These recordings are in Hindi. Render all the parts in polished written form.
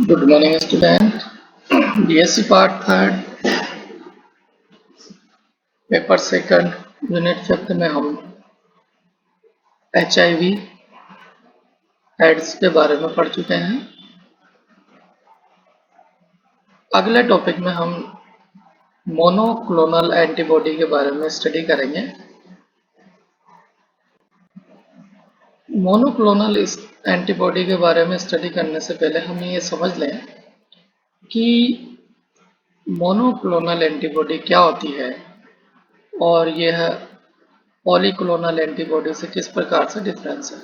Good morning, student. BSc Part Third, paper second, unit fifth में हम HIV एड्स के बारे में पढ़ चुके हैं। अगले टॉपिक में हम मोनोक्लोनल एंटीबॉडी के बारे में स्टडी करेंगे। मोनोक्लोनल इस एंटीबॉडी के बारे में स्टडी करने से पहले हम ये समझ लें कि मोनोक्लोनल एंटीबॉडी क्या होती है और यह पॉलीक्लोनल एंटीबॉडी से किस प्रकार से डिफरेंस है।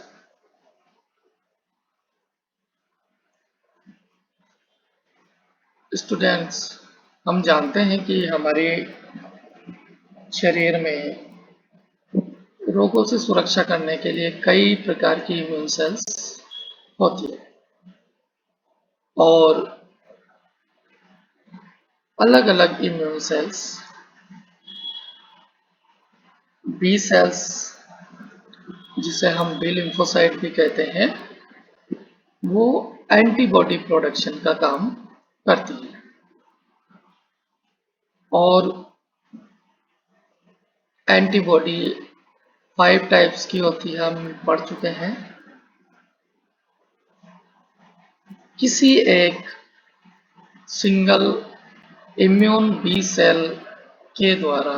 स्टूडेंट्स, हम जानते हैं कि हमारे शरीर में रोगों से सुरक्षा करने के लिए कई प्रकार की इम्यून सेल्स होती है और अलग अलग इम्यून सेल्स, बी सेल्स जिसे हम बी लिम्फोसाइट भी कहते हैं, वो एंटीबॉडी प्रोडक्शन का काम करती है। और एंटीबॉडी 5 टाइप्स की होती है, हम पढ़ चुके हैं। किसी एक सिंगल इम्यून बी सेल के द्वारा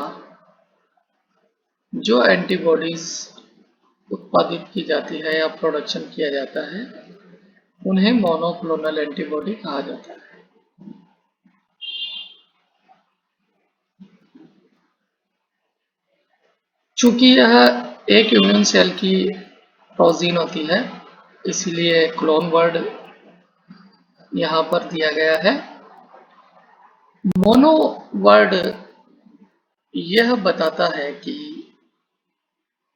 जो एंटीबॉडीज उत्पादित की जाती है या प्रोडक्शन किया जाता है, उन्हें मोनोक्लोनल एंटीबॉडी कहा जाता है। चूंकि यह एक इम्यून सेल की प्रोजीन होती है, इसलिए क्लोन वर्ड यहाँ पर दिया गया है। मोनो वर्ड यह बताता है कि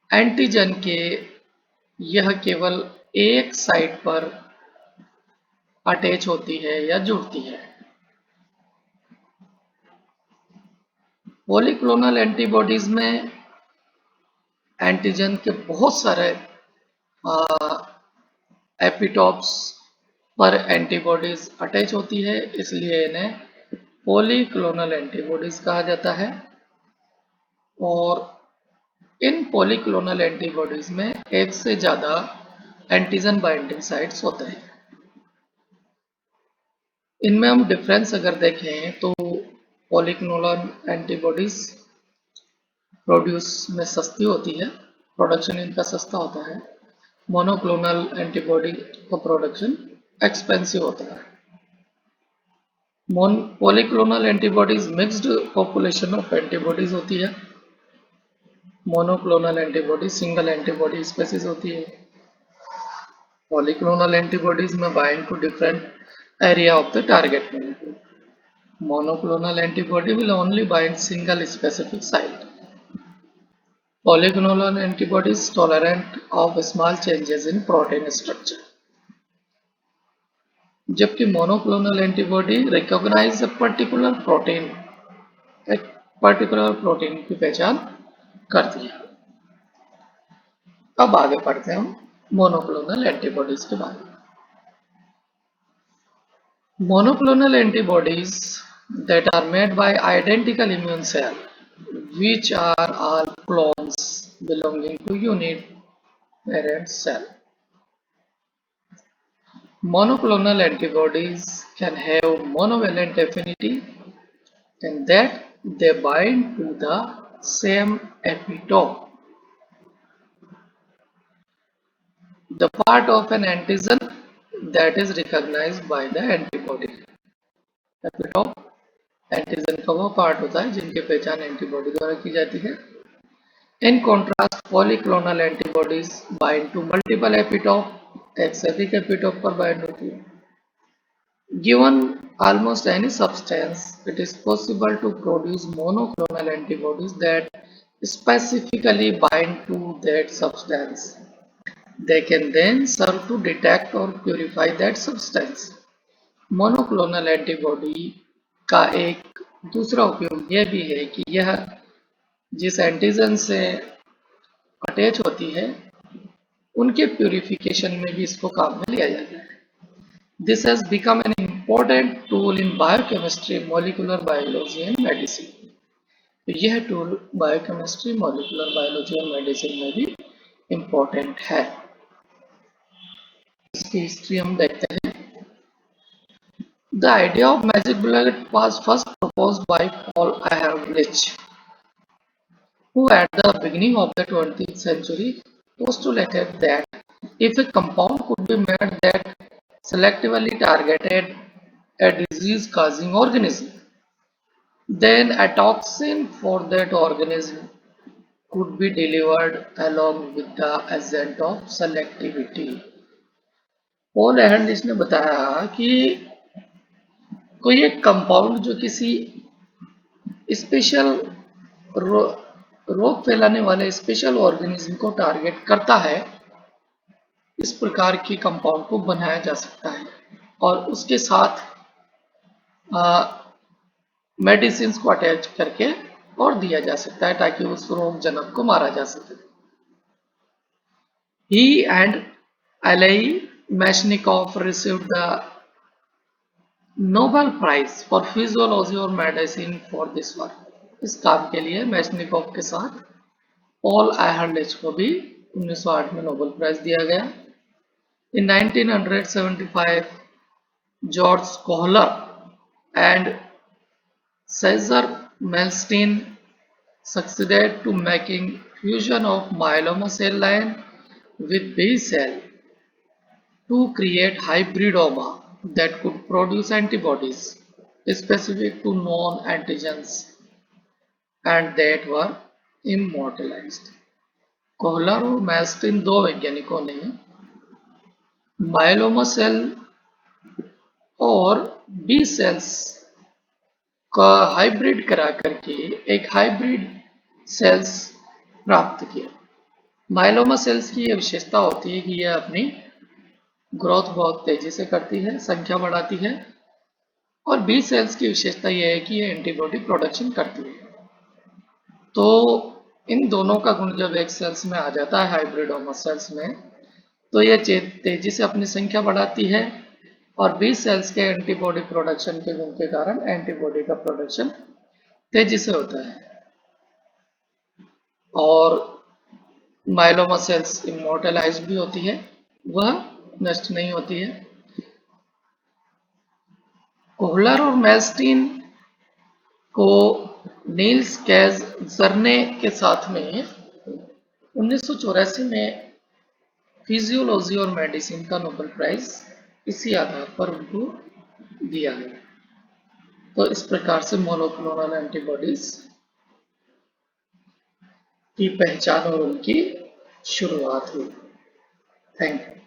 एंटीजन के यह केवल एक साइट पर अटैच होती है या जुड़ती है। पॉलीक्लोनल एंटीबॉडीज में एंटीजन के बहुत सारे एपिटॉप्स पर एंटीबॉडीज अटैच होती है, इसलिए इन्हें पॉलीक्लोनल एंटीबॉडीज कहा जाता है। और इन पॉलीक्लोनल एंटीबॉडीज में एक से ज़्यादा एंटीजन बाइंडिंग साइट्स होते हैं। इनमें हम डिफरेंस अगर देखें तो पॉलीक्लोनल एंटीबॉडीज प्रोड्यूस में सस्ती होती है, प्रोडक्शन इनका सस्ता होता है। मोनोक्लोनल एंटीबॉडी का प्रोडक्शन एक्सपेंसिव होता है। Polyclonal antibodies mixed population of antibodies होती है। Monoclonal antibody single antibody species होती है। पॉलीक्लोनल एंटीबॉडीज में bind to different area of the target molecule. Monoclonal antibody will only bind single specific site. Polyclonal antibodies tolerant of small changes in protein structure. जबकि मोनोक्लोनल एंटीबॉडी रिकॉग्नाइज एक पर्टिकुलर प्रोटीन की पहचान करती है। अब आगे पढ़ते हैं हम मोनोक्लोनल एंटीबॉडीज के बारे में। Monoclonal antibodies that are made by identical immune cell which are all clones belonging to unit parent cell. Monoclonal antibodies can have monovalent affinity and that they bind to the same epitope. The part of an antigen that is recognized by the antibody. Epitope antigen का वो पार्ट होता है जिनकी पहचान एंटीबॉडी द्वारा की जाती है। In contrast polyclonal antibodies bind to multiple epitope, एक से अधिक एपिटॉप पर बाइंड होती है। Given almost any substance, it is possible to produce monoclonal antibodies that specifically bind to that substance. They can then serve to detect or purify that substance. Monoclonal antibody का एक दूसरा उपयोग यह भी है कि यह जिस एंटीजन से अटैच होती है उनके प्यूरिफिकेशन में भी इसको काम में लिया जाता है। This has become an important tool in biochemistry, molecular biology and medicine. यह टूल बायोकेमिस्ट्री, मॉलिक्यूलर बायोलॉजी और मेडिसिन में भी इम्पोर्टेंट है। इसकी हिस्ट्री हम देखते हैं। The idea of magic bullet was first proposed by Paul Ehrlich, who at the beginning of the 20th century postulated that if a compound could be made that selectively targeted a disease-causing organism, then a toxin for that organism could be delivered along with the agent of selectivity. Paul Ehrlich ने बताया कि कोई एक कंपाउंड जो किसी स्पेशल रोग फैलाने वाले स्पेशल ऑर्गेनिज्म को टारगेट करता है, इस प्रकार की कंपाउंड को बनाया जा सकता है और उसके साथ मेडिसिन को अटैच करके और दिया जा सकता है ताकि उस रोग जनक को मारा जा सके। He and Alei Meshnikov received the Nobel Prize for Physiology और Medicine for this work. इस काम के लिए मैशनिकोव के साथ पॉल एहरलिच को भी 1908 में नोबेल प्राइज दिया गया। In 1975, George Kohler and Cesar Milstein succeeded to making fusion of myeloma cell line with B cell to create hybridoma that could produce antibodies specific to known antigens and that were immortalized. Kohler और मैस्टिन दो वैज्ञानिकों ने माइलोमा सेल और बी सेल्स का हाइब्रिड करा करके एक हाइब्रिड सेल्स प्राप्त किया। माइलोमा सेल्स की यह विशेषता होती है कि यह अपनी ग्रोथ बहुत तेजी से करती है, संख्या बढ़ाती है, और बी सेल्स की विशेषता यह है कि यह एंटीबॉडी प्रोडक्शन करती है। तो इन दोनों का गुण जब एक सेल्स में आ जाता है, हाइब्रिडोमा सेल्स में, तो यह तेजी से अपनी संख्या बढ़ाती है और बी सेल्स के एंटीबॉडी प्रोडक्शन के गुण के कारण एंटीबॉडी का प्रोडक्शन तेजी से होता है और माइलोमा सेल्स इमोर्टलाइज भी होती है, वह नष्ट नहीं होती है। कोहलर और मेल्स्टीन को नील्स कैज जर्ने के साथ में 1984 में फिजियोलॉजी और मेडिसिन का नोबेल प्राइज इसी आधार पर उनको दिया गया। तो इस प्रकार से मोनोक्लोनल एंटीबॉडीज की पहचान और उनकी शुरुआत हुई। Thank you.